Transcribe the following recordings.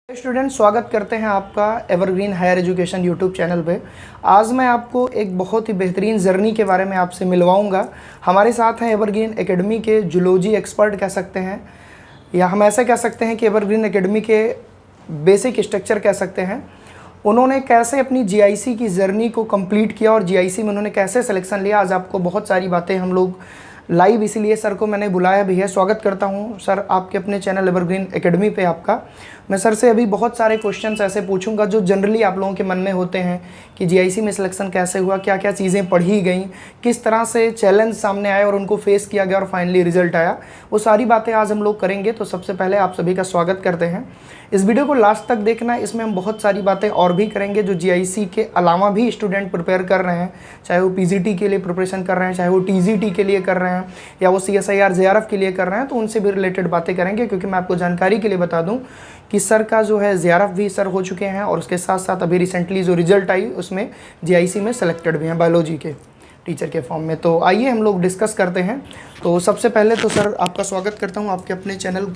Student, स्वागत करते हैं आपका evergreen higher education YouTube channel पे। आज मैं आपको एक बहुत ही बेहतरीन जर्नी के बारे में आपसे मिलवाऊंगा। हमारे साथ हैं एवरग्रीन एकेडमी के जूलॉजी एक्सपर्ट कह सकते हैं, या हम ऐसे कह सकते हैं कि एवरग्रीन एकेडमी के बेसिक स्ट्रक्चर कह सकते हैं। उन्होंने कैसे अपनी जीआईसी की जर्नी को कंप्लीट किया और जीआईसी में उन्होंने कैसे सिलेक्शन लिया, आज आपको बहुत सारी बातें हम लोग लाइव, इसीलिए सर को मैंने बुलाया भी है। स्वागत करता हूं सर आपके अपने चैनल एवरग्रीन एकेडमी पे आपका। मैं सर से अभी बहुत सारे क्वेश्चंस ऐसे पूछूंगा जो जनरली आप लोगों के मन में होते हैं कि जीआईसी में सिलेक्शन कैसे हुआ, क्या क्या चीज़ें पढ़ी गई, किस तरह से चैलेंज सामने आए और उनको फेस किया गया और फाइनली रिजल्ट आया। वो सारी बातें आज हम लोग करेंगे। तो सबसे पहले आप सभी का स्वागत करते हैं। इस वीडियो को लास्ट तक देखना, इसमें हम बहुत सारी बातें और भी करेंगे जो जीआईसी के अलावा भी स्टूडेंट प्रिपेयर कर रहे हैं, चाहे वो पीजीटी के लिए प्रिपरेशन कर रहे हैं, चाहे वो टीजीटी के लिए कर रहे हैं, या वो सीएसआईआर जेआरएफ के लिए कर रहे हैं, तो उनसे भी रिलेटेड बातें करेंगे। क्योंकि मैं आपको जानकारी के लिए बता दूं कि सर का जो है जेआरएफ भी सर हो चुके हैं और उसके साथ साथ अभी रिसेंटली जो रिजल्ट आई उसमें जीआईसी में सेलेक्टेड भी हैं बायोलॉजी के टीचर के फॉर्म में। तो आइए हम लोग डिस्कस करते हैं। तो सबसे पहले तो सर आपका स्वागत करता हूँ आपके अपने चैनल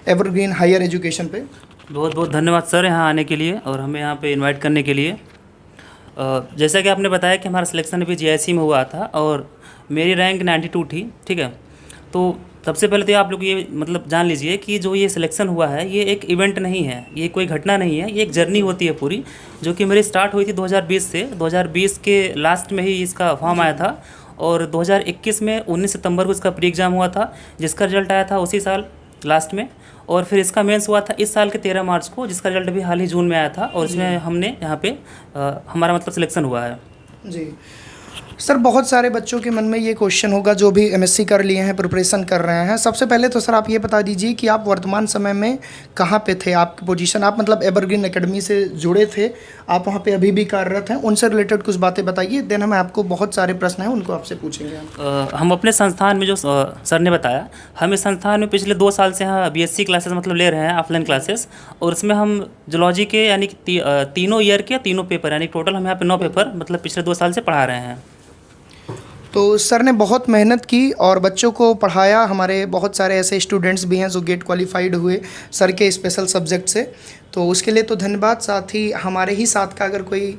एवरग्रीन हायर एजुकेशन पे। बहुत बहुत धन्यवाद सर यहाँ आने के लिए और हमें यहाँ पे इनवाइट करने के लिए। जैसा कि आपने बताया कि हमारा सिलेक्शन अभी जीआईसी में हुआ था और मेरी रैंक 92 थी, ठीक है। तो सबसे पहले तो आप लोग ये जान लीजिए कि जो ये सिलेक्शन हुआ है ये एक इवेंट नहीं है, ये कोई घटना नहीं है, ये एक जर्नी होती है पूरी, जो कि मेरी स्टार्ट हुई थी 2020 से। 2020 के लास्ट में ही इसका फॉर्म आया था और 2021 में 19 सितंबर को इसका प्री एग्ज़ाम हुआ था, जिसका रिजल्ट आया था उसी साल लास्ट में। और फिर इसका मेंस हुआ था इस साल के 13 मार्च को, जिसका रिजल्ट भी हाल ही जून में आया था और इसमें हमने यहाँ पे हमारा सिलेक्शन हुआ है जी। सर बहुत सारे बच्चों के मन में ये क्वेश्चन होगा जो भी एमएससी कर लिए हैं, प्रिपरेशन कर रहे हैं। सबसे पहले तो सर आप ये बता दीजिए कि आप वर्तमान समय में कहाँ पे थे, आपकी पोजीशन, आप एवरग्रीन एकेडमी से जुड़े थे, आप वहाँ पे अभी भी कार्यरत हैं, उनसे रिलेटेड कुछ बातें बताइए। देन हमें आपको बहुत सारे प्रश्न हैं उनको आपसे पूछेंगे। हम अपने संस्थान में जो सर ने बताया, हम इस संस्थान में पिछले 2 साल से यहाँ बीएससी क्लासेस ले रहे हैं, ऑफलाइन क्लासेस, और उसमें हम जूलॉजी के यानी कि तीनों ईयर के तीनों पेपर यानी टोटल हम यहाँ पे 9 पेपर पिछले 2 साल से पढ़ा रहे हैं। तो सर ने बहुत मेहनत की और बच्चों को पढ़ाया। हमारे बहुत सारे ऐसे स्टूडेंट्स भी हैं जो गेट क्वालिफाइड हुए सर के स्पेशल सब्जेक्ट से, तो उसके लिए तो धन्यवाद। साथ ही हमारे ही साथ का अगर कोई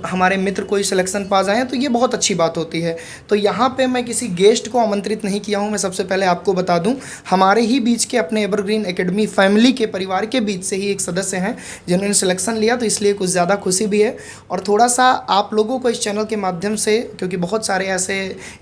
हमारे मित्र कोई सिलेक्शन पा जाए तो ये बहुत अच्छी बात होती है। तो यहाँ पे मैं किसी गेस्ट को आमंत्रित नहीं किया हूँ, मैं सबसे पहले आपको बता दूँ हमारे ही बीच के अपने एवरग्रीन एकेडमी फैमिली के परिवार के बीच से ही एक सदस्य हैं जिन्होंने सिलेक्शन लिया, तो इसलिए कुछ ज़्यादा खुशी भी है। और थोड़ा सा आप लोगों को इस चैनल के माध्यम से, क्योंकि बहुत सारे ऐसे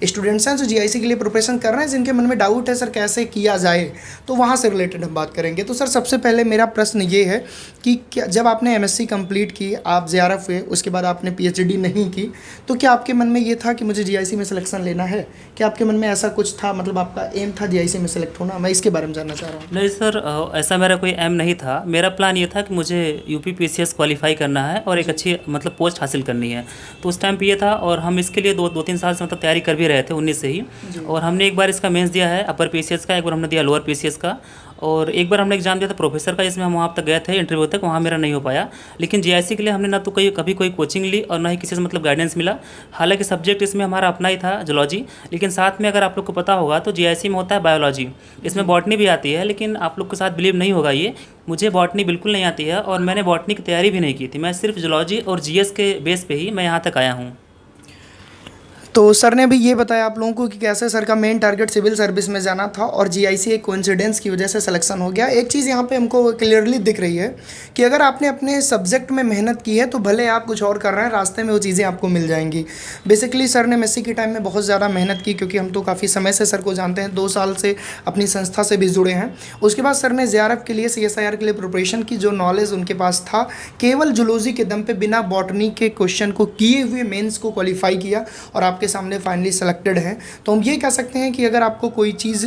स्टूडेंट्स हैं जो जीआईसी के लिए प्रिपरेशन कर रहे हैं जिनके मन में डाउट है सर कैसे किया जाए, तो वहाँ से रिलेटेड हम बात करेंगे। तो सर सबसे पहले मेरा प्रश्न ये है कि क्या जब आपने एमएससी कंप्लीट की, आप जेआरएफ हुए, उसके बाद आपने पीएचडी नहीं की, तो क्या आपके मन में ये था कि मुझे जीआईसी में सिलेक्शन लेना है? क्या आपके मन में ऐसा कुछ था, आपका एम था जीआईसी में सिलेक्ट होना? मैं इसके बारे में जानना चाह रहा हूँ। नहीं सर, ऐसा मेरा कोई एम नहीं था। मेरा प्लान ये था कि मुझे यूपी पीसीएस क्वालिफाई करना है और एक अच्छी पोस्ट हासिल करनी है। तो उस टाइम पे ये था और हम इसके लिए 2-3 साल से तैयारी कर भी रहे थे 19 से ही। और हमने एक बार इसका मेंस दिया है अपर पीसीएस का, एक बार हमने दिया लोअर पीसीएस का, और एक बार हमने एग्जाम दिया था प्रोफेसर का, जिसमें हम वहाँ तक गए थे इंटरव्यू तक, वहाँ मेरा नहीं हो पाया। लेकिन जीआईसी के लिए हमने ना तो कभी कोई कोचिंग ली और ना ही किसी से गाइडेंस मिला। हालांकि सब्जेक्ट इसमें हमारा अपना ही था जूलॉजी, लेकिन साथ में अगर आप लोग को पता होगा तो जीआईसी में होता है बायोलॉजी, इसमें बॉटनी भी आती है। लेकिन आप लोग के साथ बिलीव नहीं होगा, ये मुझे बॉटनी बिल्कुल नहीं आती है और मैंने बॉटनी की तैयारी भी नहीं की थी। मैं सिर्फ जूलॉजी और जीएस के बेस पे ही मैं यहाँ तक आया हूँ। तो सर ने भी ये बताया आप लोगों को कि कैसे सर का मेन टारगेट सिविल सर्विस में जाना था और जीआईसी एक कोइंसिडेंस की वजह से सिलेक्शन हो गया। एक चीज़ यहाँ पे हमको क्लियरली दिख रही है कि अगर आपने अपने सब्जेक्ट में मेहनत की है तो भले आप कुछ और कर रहे हैं, रास्ते में वो चीज़ें आपको मिल जाएंगी। बेसिकली सर ने एमएससी के टाइम में बहुत ज़्यादा मेहनत की, क्योंकि हम तो काफ़ी समय से सर को जानते हैं, 2 साल से अपनी संस्था से भी जुड़े हैं। उसके बाद सर ने जेआरएफ के लिए, सीएसआईआर के लिए प्रिपरेशन की, जो नॉलेज उनके पास था, केवल जूलॉजी के दम पे बिना बॉटनी के क्वेश्चन को किए हुए मेंस को क्वालिफाई किया और आपके सामने फाइनली सेलेक्टेड हैं। तो हम ये कह सकते हैं कि अगर आपको कोई चीज़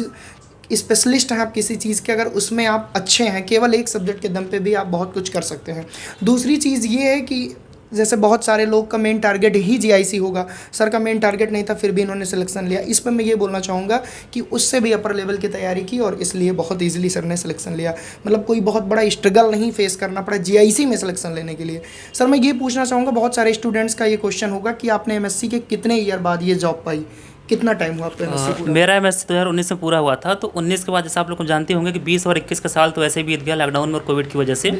स्पेशलिस्ट हैं आप किसी चीज़ के, अगर उसमें आप अच्छे हैं, केवल एक सब्जेक्ट के दम पे भी आप बहुत कुछ कर सकते हैं। दूसरी चीज़ ये है कि जैसे बहुत सारे लोग का मेन टारगेट ही जीआईसी होगा, सर का मेन टारगेट नहीं था, फिर भी इन्होंने सिलेक्शन लिया। इस पर मैं ये बोलना चाहूँगा कि उससे भी अपर लेवल की तैयारी की और इसलिए बहुत ईजिली सर ने सिलेक्शन लिया। कोई बहुत बड़ा स्ट्रगल नहीं फेस करना पड़ा जीआईसी में सिलेक्शन लेने के लिए। सर मैं ये पूछना चाहूँगा, बहुत सारे स्टूडेंट्स का ये क्वेश्चन होगा कि आपने एमएससी के कितने ईयर बाद ये जॉब पाई, कितना टाइम हुआ आपका एमएससी पूरा? मेरा एमएससी 2019 में पूरा हुआ था। तो 19 के बाद जैसे आप लोग जानते होंगे कि 20 और 21 का साल तो ऐसे ही बीत गया लॉकडाउन में और कोविड की वजह से।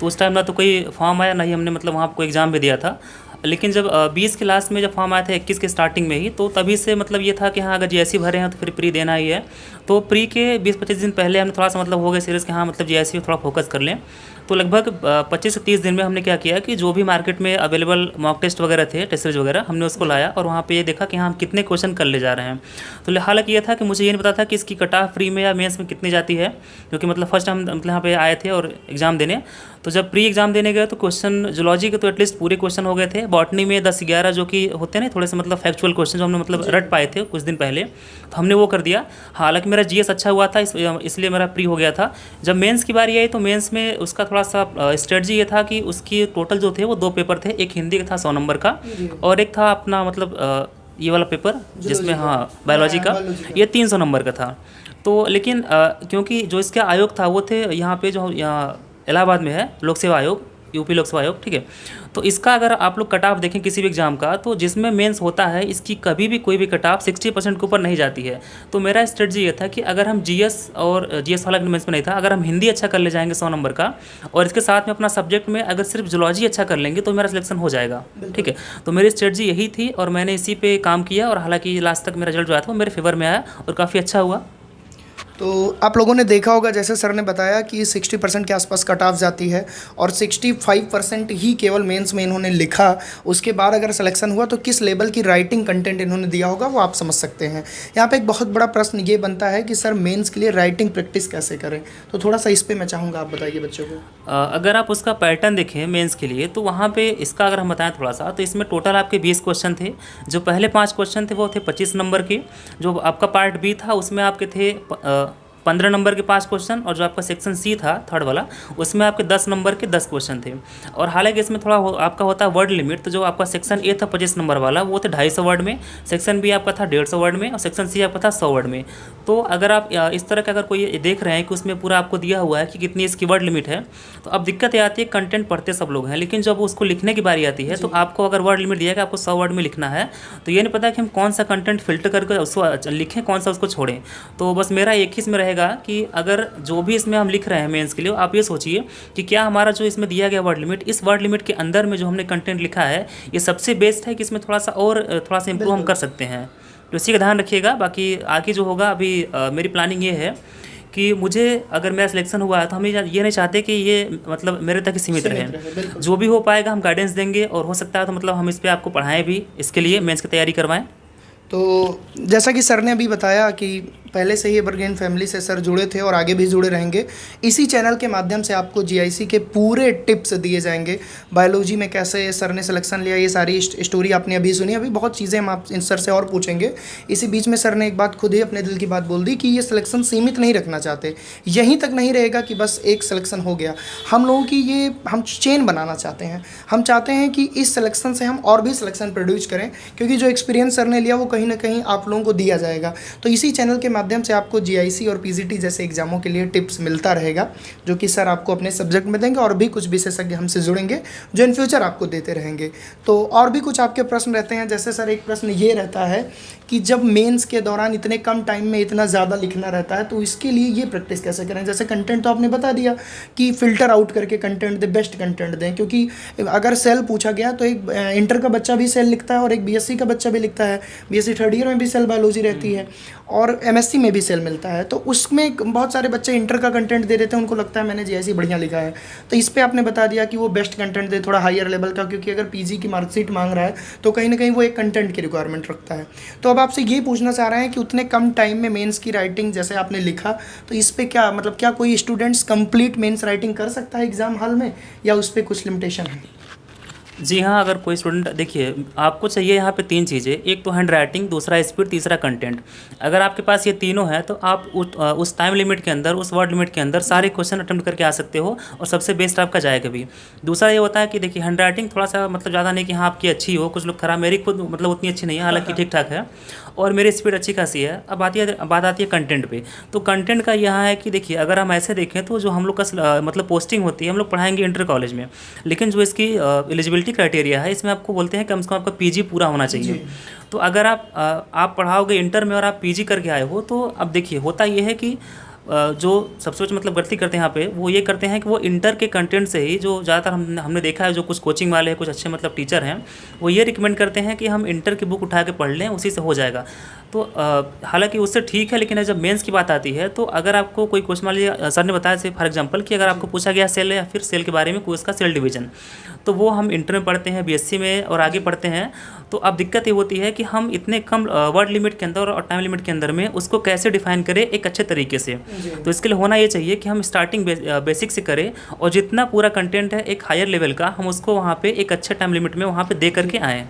तो उस टाइम ना तो कोई फॉर्म आया, ना ही हमने मतलब वहाँ कोई एग्ज़ाम भी दिया था। लेकिन जब 20 के लास्ट में जब फॉर्म आया था 21 के स्टार्टिंग में ही, तो तभी से मतलब ये था कि हाँ अगर जीएससी भरे हैं तो फिर प्री देना ही है। तो प्री के 20-25 दिन पहले हमने थोड़ा सा मतलब हो गए सीरियस कि हाँ मतलब जीएससी में थोड़ा फोकस कर लें। तो लगभग 25 से 30 दिन में हमने क्या किया कि जो भी मार्केट में अवेलेबल मॉक टेस्ट वगैरह थे, टेस्ट सीरीज वगैरह, हमने उसको लाया और वहाँ पे ये देखा कि हाँ हम कितने क्वेश्चन कर ले जा रहे हैं। तो हालांकि ये था कि मुझे ये नहीं पता था कि इसकी कट ऑफ प्री में या मेंस में कितनी जाती है, क्योंकि मतलब फर्स्ट हम मतलब यहाँ पे आए थे और एग्ज़ाम देने। तो जब प्री एग्ज़ाम देने गए तो क्वेश्चन जूलॉजी के तो एटलीस्ट पूरे क्वेश्चन हो गए थे। बॉटनी में 10-11 जो कि होते हैं ना थोड़े से मतलब फैक्चुअल क्वेश्चन जो हमने मतलब रट पाए थे कुछ दिन पहले, तो हमने वो कर दिया। हालांकि मेरा जीएस अच्छा हुआ था इसलिए मेरा प्री हो गया था। जब मेंस की बारी आई तो मेंस में उसका थोड़ा सा स्ट्रेटजी ये था कि उसकी टोटल जो थे वो 2 पेपर थे। एक हिंदी का था 100 नंबर का, और एक था अपना मतलब ये वाला पेपर जिसमें हाँ बायोलॉजी का, ये 300 नंबर का था। तो लेकिन क्योंकि जो इसका आयोग था वो थे यहाँ पे जो यहाँ इलाहाबाद में है लोक सेवा आयोग, यूपी लोक सेवा आयोग, ठीक है। तो इसका अगर आप लोग कट ऑफ देखें किसी भी एग्ज़ाम का, तो जिसमें मेंस होता है इसकी कभी भी कोई भी कट ऑफ 60% के ऊपर नहीं जाती है। तो मेरा स्ट्रेटजी ये था कि अगर हम जीएस और जीएस वाला मेंस में नहीं था, अगर हम हिंदी अच्छा कर ले जाएंगे 100 नंबर का, और इसके साथ में अपना सब्जेक्ट में अगर सिर्फ जूलॉजी अच्छा कर लेंगे तो मेरा सिलेक्शन हो जाएगा, ठीक है। तो मेरी स्ट्रेटजी यही थी और मैंने इसी पे काम किया, और हालांकि लास्ट तक मेरा रिजल्ट जो आया था वो मेरे फेवर में आया और काफ़ी अच्छा हुआ। तो आप लोगों ने देखा होगा जैसे सर ने बताया कि 60% के आसपास कट ऑफ जाती है और 65% ही केवल मेंस में इन्होंने लिखा। उसके बाद अगर सिलेक्शन हुआ तो किस लेवल की राइटिंग कंटेंट इन्होंने दिया होगा वो आप समझ सकते हैं। यहाँ पे एक बहुत बड़ा प्रश्न ये बनता है कि सर मेंस के लिए राइटिंग प्रैक्टिस कैसे करें, तो थोड़ा सा इस पर मैं चाहूँगा आप बताइए बच्चों को। अगर आप उसका पैटर्न देखें मेंस के लिए, तो वहाँ पे इसका अगर हम बताएं थोड़ा सा, तो इसमें टोटल आपके 20 क्वेश्चन थे। जो पहले 5 क्वेश्चन थे वो थे 25 नंबर के। जो आपका पार्ट बी था उसमें आपके थे 15 नंबर के 5 क्वेश्चन, और जो आपका सेक्शन सी था थर्ड वाला उसमें आपके 10 नंबर के 10 क्वेश्चन थे। और हालांकि इसमें थोड़ा आपका होता है वर्ड लिमिट। तो जो आपका सेक्शन ए था 25 नंबर वाला वो थे 250 वर्ड में, सेक्शन बी आपका था 150 वर्ड में, और सेक्शन सी आपका था 100 वर्ड में। तो अगर आप इस तरह का अगर कोई देख रहे हैं कि उसमें पूरा आपको दिया हुआ है कि कितनी इसकी वर्ड लिमिट है, तो अब दिक्कत ये आती है कंटेंट पढ़ते सब लोग हैं, लेकिन जब उसको लिखने की बारी आती है तो आपको अगर वर्ड लिमिट दिया कि आपको 100 वर्ड में लिखना है, तो ये नहीं पता कि हम कौन सा कंटेंट फिल्टर करके उसको लिखें, कौन सा उसको छोड़ें। तो बस मेरा एक ही इसमें रहेगा कि अगर जो भी इसमें हम लिख रहे हैं मेंस के लिए, आप ये सोचिए कि क्या हमारा जो इसमें दिया गया वर्ड लिमिट, इस वर्ड लिमिट के अंदर में जो हमने कंटेंट लिखा है ये सबसे बेस्ट है कि इसमें थोड़ा सा इंप्रूव हम कर सकते हैं। तो इसी का ध्यान रखिएगा। बाकी आगे जो होगा अभी मेरी प्लानिंग ये है कि मुझे अगर मेरा सिलेक्शन हुआ है तो हम ये नहीं चाहते कि ये मतलब मेरे तक ही सीमित रहे। जो भी हो पाएगा हम गाइडेंस देंगे, और हो सकता है तो मतलब हम इस पर आपको पढ़ाएं भी, इसके लिए मेंस की तैयारी करवाएं। तो जैसा कि सर ने अभी बताया कि पहले से ही एवरग्रीन फैमिली से सर जुड़े थे और आगे भी जुड़े रहेंगे। इसी चैनल के माध्यम से आपको जीआईसी के पूरे टिप्स दिए जाएंगे। बायोलॉजी में कैसे सर ने सिलेक्शन लिया, ये सारी स्टोरी आपने अभी सुनी। अभी बहुत चीज़ें हम आप इन सर से और पूछेंगे। इसी बीच में सर ने एक बात खुद ही अपने दिल की बात बोल दी कि ये सिलेक्शन सीमित नहीं रखना चाहते, यहीं तक नहीं रहेगा कि बस एक सिलेक्शन हो गया। हम लोगों की ये हम चेन बनाना चाहते हैं। हम चाहते हैं कि इस सिलेक्शन से हम और भी सिलेक्शन प्रोड्यूस करें, क्योंकि जो एक्सपीरियंस सर ने लिया वो कहीं ना कहीं आप लोगों को दिया जाएगा। तो इसी चैनल के माध्यम से आपको जीआईसी और पीजीटी जैसे एग्जामों के लिए टिप्स मिलता रहेगा, जो कि सर आपको अपने सब्जेक्ट में देंगे, और भी कुछ विशेषज्ञ हमसे जुड़ेंगे जो इन फ्यूचर आपको देते रहेंगे। तो और भी कुछ आपके प्रश्न रहते हैं, जैसे सर एक प्रश्न ये रहता है कि जब मेंस के दौरान इतने कम टाइम में इतना ज़्यादा लिखना रहता है, तो इसके लिए ये प्रैक्टिस कैसे करें। जैसे कंटेंट तो आपने बता दिया कि फ़िल्टर आउट करके कंटेंट दें, बेस्ट कंटेंट दें, क्योंकि अगर सेल पूछा गया तो एक इंटर का बच्चा भी सेल लिखता है और एक बीएससी का बच्चा भी लिखता है। बीएससी थर्ड ईयर में भी सेल बायोलॉजी रहती है और एमएससी में भी सेल मिलता है। तो उसमें बहुत सारे बच्चे इंटर का कंटेंट दे देते हैं, उनको लगता है मैंने जीआईसी बढ़िया लिखा है। तो इस पर आपने बता दिया कि वो बेस्ट कंटेंट दे, थोड़ा हायर लेवल का, क्योंकि अगर पीजी की मार्कशीट मांग रहा है तो कहीं ना कहीं वो एक कंटेंट की रिक्वायरमेंट रखता है। तो अब आपसे ये पूछना चाह रहे हैं कि उतने कम टाइम में मेंस की राइटिंग जैसे आपने लिखा, तो इस पर क्या मतलब क्या कोई स्टूडेंट्स कंप्लीट मेंस राइटिंग कर सकता है एग्जाम हॉल में, या उस पर कुछ लिमिटेशन है? जी हाँ, अगर कोई स्टूडेंट, देखिए आपको चाहिए यहाँ पे 3 चीज़ें, एक तो हैंड राइटिंग, दूसरा स्पीड, तीसरा कंटेंट। अगर आपके पास ये तीनों हैं तो आप उस टाइम लिमिट के अंदर, उस वर्ड लिमिट के अंदर सारे क्वेश्चन अटेम्प्ट करके आ सकते हो और सबसे बेस्ट आपका जाएगा भी। दूसरा ये होता है कि देखिए हैंड राइटिंग थोड़ा सा मतलब ज़्यादा नहीं कि हाँ आपकी अच्छी हो, कुछ लोग खराब, मेरी खुद मतलब उतनी अच्छी नहीं है, हालांकि ठीक ठाक है। और मेरी स्पीड अच्छी खासी है। अब बात आती है कंटेंट पे। तो कंटेंट का यहाँ है कि देखिए, अगर हम ऐसे देखें तो जो हम लोग का मतलब पोस्टिंग होती है, हम लोग पढ़ाएंगे इंटर कॉलेज में, लेकिन जो इसकी एलिजिबिलिटी क्राइटेरिया है, इसमें आपको बोलते हैं कम से कम आपका पीजी पूरा होना चाहिए। तो अगर आप पढ़ाओगे इंटर में और आप पीजी करके आए हो, तो अब देखिए होता ये है कि जो सबसे बड़ी मतलब गलती करते हैं यहाँ पे, वो ये करते हैं कि वो इंटर के कंटेंट से ही, जो ज़्यादातर हमने देखा है, जो कुछ कोचिंग वाले हैं, कुछ अच्छे मतलब टीचर हैं, वो ये रिकमेंड करते हैं कि हम इंटर की बुक उठा के पढ़ लें, उसी से हो जाएगा। तो हालांकि उससे ठीक है, लेकिन जब मेंस की बात आती है, तो अगर आपको कोई क्वेश्चन, मान लीजिए सर ने बताया फॉर एग्जांपल कि अगर आपको पूछा गया सेल या फिर सेल के बारे में, कोई उसका सेल डिवीजन, तो वो हम इंटर में पढ़ते हैं, बीएससी में और आगे पढ़ते हैं। तो अब दिक्कत ये होती है कि हम इतने कम वर्ड लिमिट के अंदर और टाइम लिमिट के अंदर में उसको कैसे डिफाइन करें एक अच्छे तरीके से। तो इसके लिए होना ये चाहिए कि हम स्टार्टिंग बेसिक से करें, और जितना पूरा कंटेंट है एक हायर लेवल का, हम उसको वहाँ पे एक अच्छे टाइम लिमिट में वहाँ पे दे करके आएँ।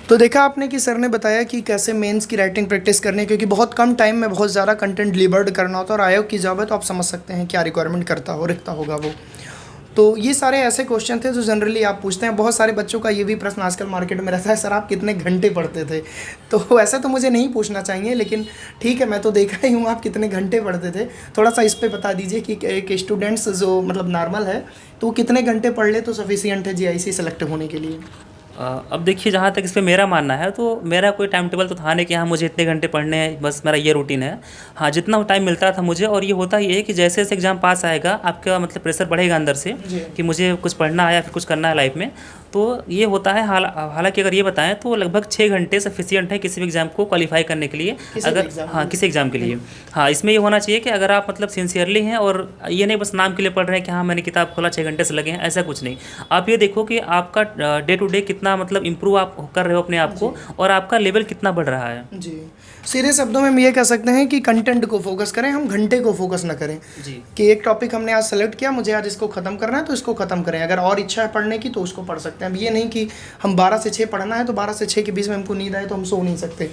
तो देखा आपने कि सर ने बताया कि कैसे मेंस की राइटिंग प्रैक्टिस करनी है, क्योंकि बहुत कम टाइम में बहुत ज़्यादा कंटेंट डिलीवर्ड करना होता है, और आयोग की जॉब है तो आप समझ सकते हैं क्या रिक्वायरमेंट रखता होगा वो। तो ये सारे ऐसे क्वेश्चन थे जो जनरली आप पूछते हैं। बहुत सारे बच्चों का ये भी प्रश्न आजकल मार्केट में रहता है, सर आप कितने घंटे पढ़ते थे। तो ऐसा तो मुझे नहीं पूछना चाहिए, लेकिन ठीक है, मैं तो देखा ही हूँ आप कितने घंटे पढ़ते थे। थोड़ा सा इस पे बता दीजिए कि एक स्टूडेंट्स जो मतलब नॉर्मल है, तो कितने घंटे पढ़ ले तो सफिशियंट है जीआईसी सेलेक्ट होने के लिए। अब देखिए, जहाँ तक इस पर मेरा मानना है, तो मेरा कोई टाइम टेबल तो था नहीं कि हाँ मुझे इतने घंटे पढ़ने हैं, बस मेरा ये रूटीन है। हाँ, जितना टाइम मिलता था मुझे, और ये होता ही है कि जैसे जैसे एग्ज़ाम पास आएगा, आपका मतलब प्रेशर बढ़ेगा अंदर से कि मुझे कुछ पढ़ना है या फिर कुछ करना है लाइफ में। तो ये होता है। हालांकि अगर ये बताएं तो लगभग 6 घंटे सफिशिएंट है किसी भी एग्ज़ाम को क्वालिफाई करने के लिए, अगर हाँ किसी एग्ज़ाम के लिए। हाँ, इसमें ये होना चाहिए कि अगर आप मतलब सिंसियरली हैं, और ये नहीं बस नाम के लिए पढ़ रहे हैं कि हाँ मैंने किताब खोला 6 घंटे से लगे हैं, ऐसा कुछ नहीं। आप ये देखो कि आपका डे टू डे कितना मतलब इम्प्रूव आप कर रहे हो अपने आप को, और आपका लेवल कितना बढ़ रहा है। जी, सीधे शब्दों में हम ये कह सकते हैं कि कंटेंट को फोकस करें, हम घंटे को फोकस ना करें। जी, कि एक टॉपिक हमने आज सेलेक्ट किया, मुझे आज इसको ख़त्म करना है तो इसको ख़त्म करें। अगर और इच्छा है पढ़ने की तो उसको पढ़ सकते हैं। अब ये नहीं कि हम 12 से 6 पढ़ना है तो 12 से 6 के बीच में हमको नींद आए तो हम सो नहीं सकते।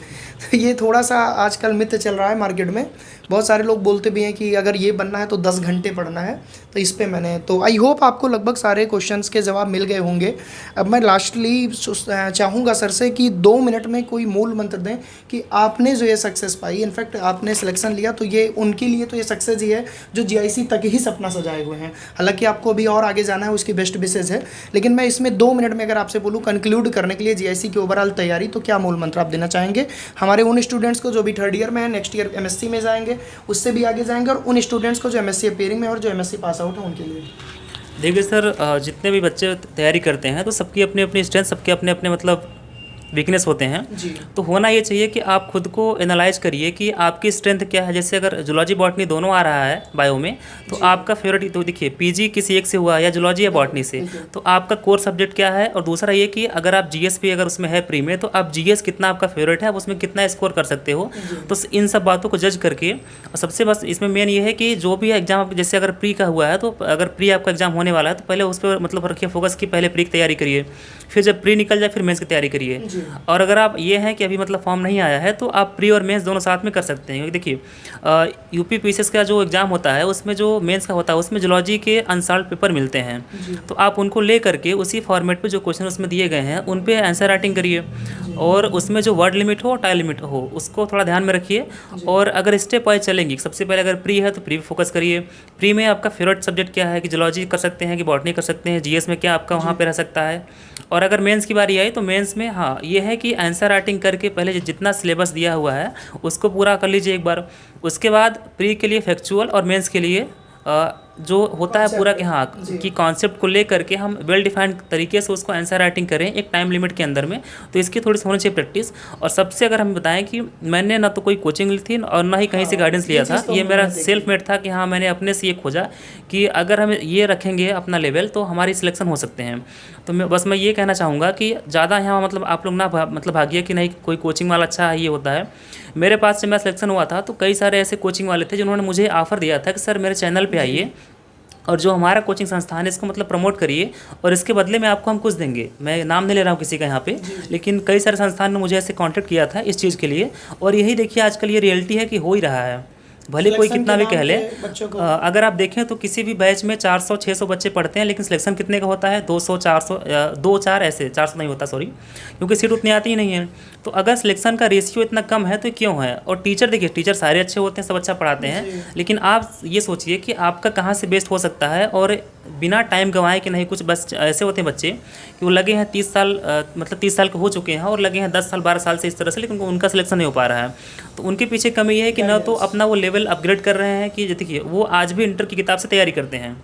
तो ये थोड़ा सा आजकल मिथ चल रहा है मार्केट में। बहुत सारे लोग बोलते भी हैं कि अगर ये बनना है तो 10 घंटे पढ़ना है। तो इस पर मैंने तो आई होप आपको लगभग सारे क्वेश्चंस के जवाब मिल गए होंगे। अब मैं लास्टली चाहूँगा सर से कि 2 मिनट में कोई मूल मंत्र दें कि आपने जो ये सक्सेस पाई, इनफैक्ट आपने सिलेक्शन लिया, तो ये उनके लिए तो ये सक्सेस ही है जो जीआईसी तक ही सपना सजाए हुए हैं। हालांकि आपको अभी और आगे जाना है, उसकी बेस्ट विशेष है, लेकिन मैं इसमें 2 मिनट में अगर आपसे बोलूँ कंक्लूड करने के लिए जीआईसी की ओवरऑल तैयारी, तो क्या मूल मंत्र आप देना चाहेंगे हमारे उन स्टूडेंट्स को जो भी 3rd ईयर में है, नेक्स्ट ईयर एमएससी में जाएंगे, उससे भी आगे जाएंगे, और उन स्टूडेंट्स को जो एमएससी अपेयरिंग में और जो एमएससी पास आउट है उनके लिए? देखिए सर, जितने भी बच्चे तैयारी करते हैं तो सबकी अपनी अपनी स्ट्रेंथ, सबके अपने अपने मतलब वीकनेस होते हैं। जी। तो होना ये चाहिए कि आप खुद को एनालाइज करिए कि आपकी स्ट्रेंथ क्या है। जैसे अगर जूलॉजी बॉटनी दोनों आ रहा है बायो में, तो आपका फेवरेट, तो देखिए पीजी किसी एक से हुआ या जूलॉजी या बॉटनी से, तो आपका कोर सब्जेक्ट क्या है। और दूसरा ये कि अगर आप जीएस भी अगर उसमें है प्री में, तो आप जीएस कितना आपका फेवरेट है, आप उसमें कितना स्कोर कर सकते हो। तो इन सब बातों को जज करके, और सबसे बस इसमें मेन ये है कि जो भी एग्जाम, जैसे अगर प्री का हुआ है, तो अगर प्री आपका एग्जाम होने वाला है, तो पहले उस पर मतलब रखिए फोकस की पहले प्री की तैयारी करिए, फिर जब प्री निकल जाए फिर मेंस की तैयारी करिए। और अगर आप ये हैं कि अभी मतलब फॉर्म नहीं आया है, तो आप प्री और मेंस दोनों साथ में कर सकते हैं। देखिए यूपी पीसीएस का जो एग्ज़ाम होता है, उसमें जो मेंस का होता है, उसमें जूलॉजी के अनसॉल्व्ड पेपर मिलते हैं, तो आप उनको ले करके उसी फॉर्मेट पे जो क्वेश्चन उसमें दिए गए हैं उन पे आंसर राइटिंग करिए, और उसमें जो वर्ड लिमिट हो, टाइम लिमिट हो, उसको थोड़ा ध्यान में रखिए। और अगर स्टेप वाइज चलेंगी, सबसे पहले अगर प्री है तो प्री फोकस करिए। प्री में आपका फेवरेट सब्जेक्ट क्या है, कि जूलॉजी कर सकते हैं कि बॉटनी कर सकते हैं, जीएस में क्या आपका वहाँ पे रह सकता है। और अगर मेंस की बारी आई तो मेंस में हाँ ये है कि आंसर राइटिंग करके पहले जितना सिलेबस दिया हुआ है उसको पूरा कर लीजिए एक बार। उसके बाद प्री के लिए फैक्चुअल और मेंस के लिए जो होता है पूरा कि हाँ कि कॉन्सेप्ट को ले करके हम वेल डिफाइंड तरीके से उसको आंसर राइटिंग करें एक टाइम लिमिट के अंदर में। तो इसकी थोड़ी सी होनी चाहिए प्रैक्टिस। और सबसे अगर हम बताएं कि मैंने ना तो कोई कोचिंग ली थी और ना ही कहीं से गाइडेंस लिया था, ये मेरा सेल्फ मेड था कि हाँ मैंने अपने से ये खोजा कि अगर हम ये रखेंगे अपना लेवल तो हमारी सिलेक्शन हो सकते हैं। तो मैं ये कहना चाहूँगा कि ज़्यादा यहाँ मतलब आप लोग ना मतलब भागिए कि नहीं कोई कोचिंग वाला अच्छा है ये होता है। मेरे पास जब मैं सिलेक्शन हुआ था तो कई सारे ऐसे कोचिंग वाले थे जिन्होंने मुझे ऑफ़र दिया था कि सर मेरे चैनल पे आइए और जो हमारा कोचिंग संस्थान है इसको मतलब प्रमोट करिए और इसके बदले में आपको हम कुछ देंगे। मैं नाम नहीं ले रहा हूँ किसी का यहाँ पे, लेकिन कई सारे संस्थान ने मुझे ऐसे कांटेक्ट किया था इस चीज़ के लिए। और यही देखिए आजकल ये रियलिटी है कि हो ही रहा है भले कोई Selection कितना के भी कह नाम ले। पे बच्चों को अगर आप देखें तो किसी भी बैच में 400-600 बच्चे पढ़ते हैं, लेकिन सिलेक्शन कितने का होता है? 200-400, 2-4 ऐसे, 400 नहीं होता, सॉरी, क्योंकि सीट उतनी आती ही नहीं है। तो अगर सिलेक्शन का रेशियो इतना कम है तो क्यों है? और टीचर देखिए, टीचर सारे अच्छे होते हैं, सब अच्छा पढ़ाते हैं, जी। लेकिन आप ये सोचिए कि आपका कहाँ से बेस्ट हो सकता है। और बिना टाइम गंवाए कि नहीं, कुछ बस ऐसे होते हैं बच्चे कि वो लगे हैं 30 साल, मतलब 30 साल के हो चुके हैं और लगे हैं 10 साल 12 साल से इस तरह से, लेकिन उनका सिलेक्शन नहीं हो पा रहा है। तो उनके पीछे कमी ये है कि ना तो अपना वो लेवल अपग्रेड कर रहे हैं, कि देखिए वो आज भी इंटर की किताब से तैयारी करते हैं,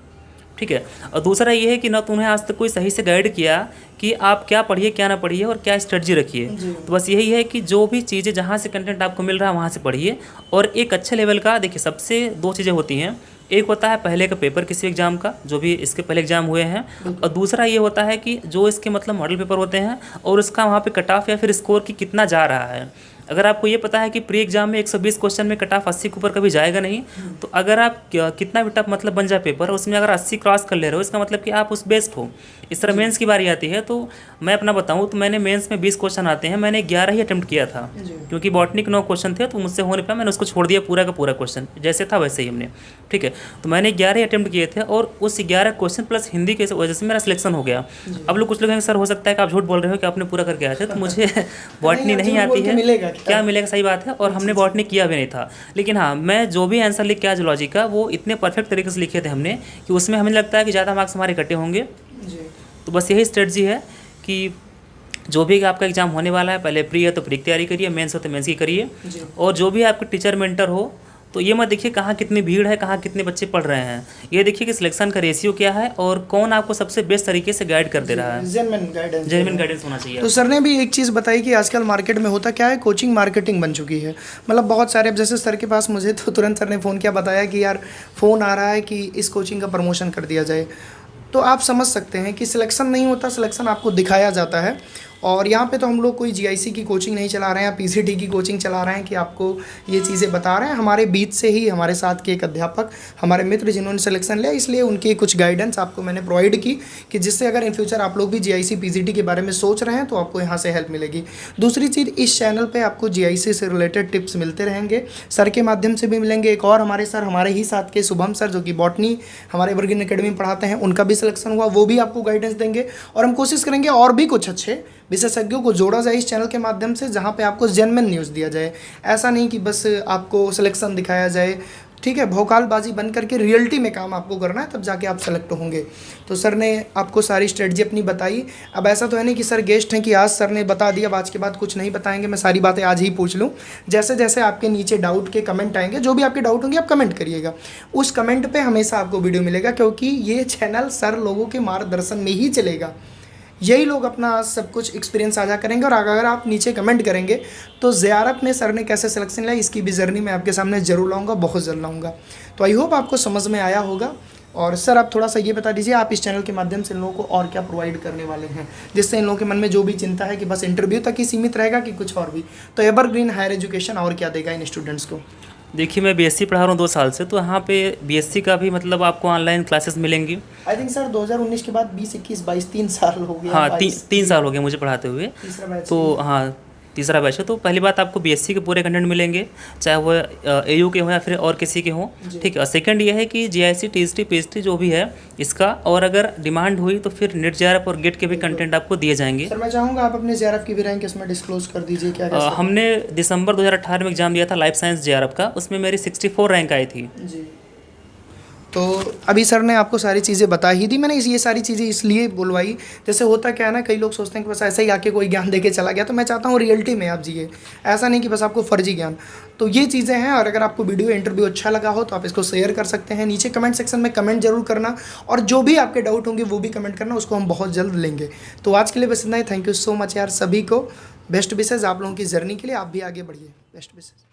ठीक है। और दूसरा ये है कि ना तो उन्हें आज तक कोई सही से गाइड किया कि आप क्या पढ़िए क्या ना पढ़िए और क्या स्ट्रेटजी रखिए। जी। तो बस यही है कि जो भी चीज़ें जहाँ से कंटेंट आपको मिल रहा है वहाँ से पढ़िए। और एक अच्छे लेवल का, देखिए सबसे 2 चीज़ें होती हैं। एक होता है पहले का पेपर किसी एग्ज़ाम का, जो भी इसके पहले एग्ज़ाम हुए हैं, और दूसरा ये होता है कि जो इसके मतलब मॉडल पेपर होते हैं और उसका वहाँ पे कट ऑफ या फिर स्कोर की कितना जा रहा है। अगर आपको ये पता है कि प्री एग्जाम में 120 क्वेश्चन में कट ऑफ 80 के ऊपर कभी जाएगा नहीं, तो अगर आप कितना भी टफ मतलब बन जाए पेपर, उसमें अगर 80 क्रॉस कर ले रहे हो, इसका मतलब कि आप उस बेस्ट हो। इस तरह मेंस की बारी आती है, तो मैं अपना बताऊं तो मैंने मेंस में 20 क्वेश्चन आते हैं, मैंने 11 ही अटेम्प्ट किया था, क्योंकि बॉटनी के 9 क्वेश्चन थे, तो मुझसे हो नहीं पाया, मैंने उसको छोड़ दिया पूरा का पूरा क्वेश्चन, जैसे था वैसे ही हमने, ठीक है। तो मैंने 11 अटेम्प्ट किए थे और उस 11 क्वेश्चन प्लस हिंदी के वजह से मेरा सिलेक्शन हो गया। अब लोग कुछ लोग कहेंगे सर हो सकता है कि आप झूठ बोल रहे हो कि आपने पूरा करके आए थे, तो मुझे बॉटनी नहीं आती है, क्या मिलेगा, सही बात है, और हमने बॉटनी किया भी नहीं था। लेकिन हाँ, मैं जो भी आंसर लिख के आया जूलॉजी का, वो इतने परफेक्ट तरीके से लिखे थे हमने कि उसमें हमें लगता है कि ज़्यादा मार्क्स हमारे इकट्ठे होंगे। तो बस यही स्ट्रेटजी है कि जो भी आपका एग्जाम होने वाला है, पहले प्री है तो प्री की तैयारी करिए, मेंस हो तो मेंस की करिए, और जो भी आपके टीचर मेंटर हो तो ये मत देखिए कहाँ कितनी भीड़ है, कहाँ कितने बच्चे पढ़ रहे हैं, ये देखिए कि सिलेक्शन का रेशियो क्या है और कौन आपको सबसे बेस्ट तरीके से गाइड कर दे रहा है। जेन्युइन गाइडेंस होना चाहिए। तो सर ने भी एक चीज़ बताई कि आजकल मार्केट में होता क्या है, कोचिंग मार्केटिंग बन चुकी है। मतलब बहुत सारे, अब जैसे सर के पास मुझे तो तुरंत सर ने फ़ोन किया, बताया कि यार फ़ोन आ रहा है कि इस कोचिंग का प्रमोशन कर दिया जाए। तो आप समझ सकते हैं कि सिलेक्शन नहीं होता, सिलेक्शन आपको दिखाया जाता है। और यहाँ पे तो हम लोग कोई जीआईसी की कोचिंग नहीं चला रहे हैं, पीसीटी की कोचिंग चला रहे हैं कि आपको ये चीज़ें बता रहे हैं। हमारे बीच से ही हमारे साथ के एक अध्यापक, हमारे मित्र जिन्होंने सिलेक्शन लिया, इसलिए उनकी कुछ गाइडेंस आपको मैंने प्रोवाइड की कि जिससे अगर इन फ्यूचर आप लोग भी जीआईसी पीसीटी के बारे में सोच रहे हैं तो आपको यहाँ से हेल्प मिलेगी। दूसरी चीज़, इस चैनल पर आपको जीआईसी से रिलेटेड टिप्स मिलते रहेंगे, सर के माध्यम से भी मिलेंगे। एक और हमारे सर, हमारे ही साथ के शुभम सर, जो कि बॉटनी हमारे एवरग्रीन एकेडमी में पढ़ाते हैं, उनका भी सिलेक्शन हुआ, वो भी आपको गाइडेंस देंगे। और हम कोशिश करेंगे और भी कुछ अच्छे विशेषज्ञों को जोड़ा जाए इस चैनल के माध्यम से, जहां पे आपको जेन्युइन न्यूज़ दिया जाए। ऐसा नहीं कि बस आपको सिलेक्शन दिखाया जाए, ठीक है, भौकालबाजी बंद करके रियलिटी में काम आपको करना है, तब जाके आप सेलेक्ट होंगे। तो सर ने आपको सारी स्ट्रेटजी अपनी बताई। अब ऐसा तो है नहीं कि सर गेस्ट हैं कि आज सर ने बता दिया, आज के बाद कुछ नहीं बताएंगे, मैं सारी बातें आज ही पूछ लूँ। जैसे जैसे आपके नीचे डाउट के कमेंट आएंगे, जो भी आपके डाउट होंगे आप कमेंट करिएगा, उस कमेंट पर हमेशा आपको वीडियो मिलेगा, क्योंकि ये चैनल सर लोगों के मार्गदर्शन में ही चलेगा। यही लोग अपना सब कुछ एक्सपीरियंस साझा करेंगे। और अगर आप नीचे कमेंट करेंगे तो ज़ियारत ने सर ने कैसे सिलेक्शन लिया, इसकी भी जर्नी मैं आपके सामने ज़रूर लाऊंगा, बहुत जल्द लाऊंगा। तो आई होप आपको समझ में आया होगा। और सर आप थोड़ा सा ये बता दीजिए, आप इस चैनल के माध्यम से इन लोगों को और क्या प्रोवाइड करने वाले हैं, जिससे इन लोगों के मन में जो भी चिंता है कि बस इंटरव्यू तक ही सीमित रहेगा कि कुछ और भी, तो एवरग्रीन हायर एजुकेशन और क्या देगा इन स्टूडेंट्स को। देखिए मैं बीएससी पढ़ा रहा हूँ 2 साल से, तो यहाँ पे बीएससी का भी मतलब आपको ऑनलाइन क्लासेस मिलेंगी। आई थिंक सर 2019 के बाद 20, 21, 22 3 साल हो गया। हाँ, 3 साल हो गए मुझे पढ़ाते हुए। तीसरा बैच। तो हाँ, तीसरा बैच है। तो पहली बात आपको बीएससी के पूरे कंटेंट मिलेंगे, चाहे वो एयू के हों या फिर और किसी के हों, ठीक है। और सेकंड ये है कि जीआईसी टीएसटी पीएचटी जो भी है इसका, और अगर डिमांड हुई तो फिर नेट जेआरएफ और गेट के भी कंटेंट आपको दिए जाएंगे। सर मैं चाहूँगा आप अपने जेआरएफ की भी रैंक इसमें डिस्क्लोज कर दीजिए। क्या हमने दिसंबर 2018 में एग्जाम दिया था लाइफ साइंस जेआरएफ का, उसमें मेरी 64 रैंक आई थी जी। तो अभी सर ने आपको सारी चीज़ें बता ही दी। मैंने ये सारी चीज़ें इसलिए बुलवाई, जैसे होता क्या है ना, कई लोग सोचते हैं कि बस ऐसे ही आके कोई ज्ञान देके चला गया। तो मैं चाहता हूँ रियलिटी में आप जिए, ऐसा नहीं कि बस आपको फर्जी ज्ञान। तो ये चीज़ें हैं। और अगर आपको वीडियो इंटरव्यू अच्छा लगा हो तो आप इसको शेयर कर सकते हैं, नीचे कमेंट सेक्शन में कमेंट जरूर करना, और जो भी आपके डाउट होंगे वो भी कमेंट करना, उसको हम बहुत जल्द लेंगे। तो आज के लिए बस इतना ही। थैंक यू सो मच यार, सभी को बेस्ट विशेज़ आप लोगों की जर्नी के लिए। आप भी आगे बढ़िए, बेस्ट विशेज़।